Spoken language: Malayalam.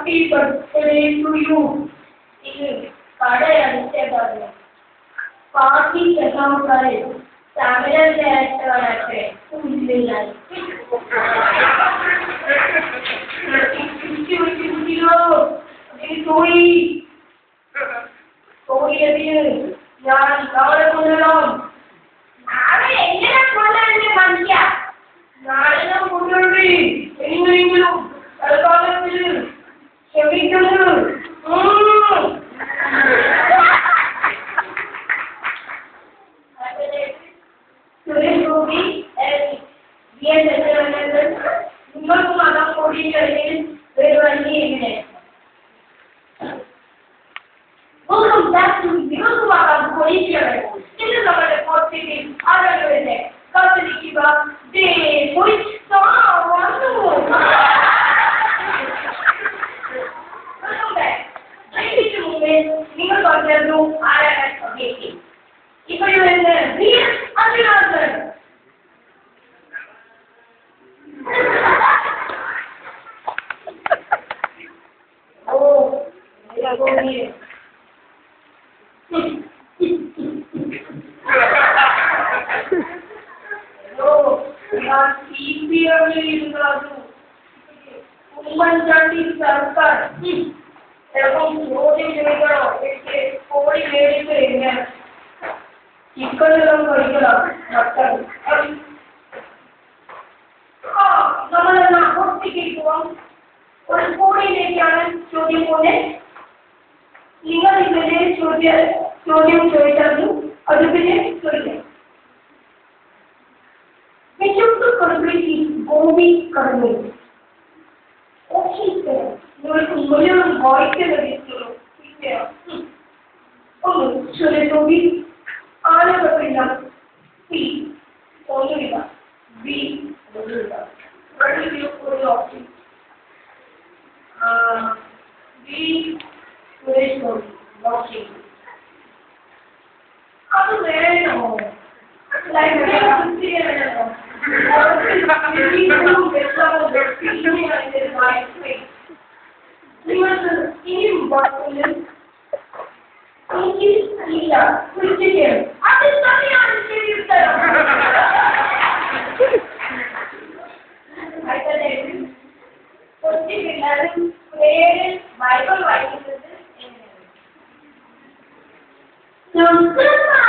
Happy birthday to you. ഇത് കടയടിച്ചതാണ്. പാർട്ടി പ്രസംഗക്കാരെ തമിഴ് ഡയറക്ടറാകട്ടെ ഉള്ളിലായി. ഞാൻ നാളെ കൊണ്ടുവരാം. നാളെ എങ്ങനെ കൊണ്ടുവരുന്ന മനുഷ്യ നാളെ ഞാൻ കൊണ്ടുവരേ എങ്ങനെയെങ്കിലും തൽക്കാലത്തിൽ ക്ഷമിക്കുന്നു. സുരേഷ് ഗോപി നിങ്ങൾക്ക് മതം കൂടിയില്ലെങ്കിൽ വരുവാണെങ്കിൽ എങ്ങനെ നിങ്ങൾക്ക് മതം കൂടിയിട്ടുണ്ട്. ഇത് നമ്മുടെ പോസിറ്റീവ് ആളുകളുടെ കാത്തിരിക്കുക. നിങ്ങൾ പറഞ്ഞിരുന്നു ആരാണ് സ്വദേശി. ഇപ്പോൾ വരുന്ന അതിനാഥൻ. ഉമ്മൻചാണ്ടി സർക്കാർ ചിലപ്പം ചോദ്യം ചോദിക്കണോ കോഴി മേടിച്ച് കഴിഞ്ഞാൽ ചിക്കനെല്ലാം കഴിക്കണം മക്കൾ. നമ്മളെല്ലാം ഒറ്റയ്ക്കിരിക്കുവാൻ ഒരു കോഴിയിലേക്കാണ് ചോദ്യം പോലെ. നിങ്ങൾ ഇവരെ ചോദ്യം ചോദിച്ചാലും അത് പിന്നെ ചോദിക്കാം. വിശുദ്ധ കടലിൽ ഗോപി കടന്നു നിങ്ങൾക്ക് മുഴുവൻ വായിക്കാൻ ലഭിച്ചുള്ളൂ. ഒന്ന് സുരേഷ് ആലപില്ല സി ഒന്നുമില്ല ബി ഒന്നുമില്ല ഒരു option B Suresh Gopi option അത് വേണോ നിങ്ങൾക്ക് ഇനിയും വാക്കുകളിൽ ഇല്ല കൃഷിക്കണം. അത് തന്നെയാണ് ശരി ഉത്തരം. കൊച്ചു പിള്ളേരും പേര് ബൈബിൾ വായിക്കുന്നത് എങ്ങനെയാണ്?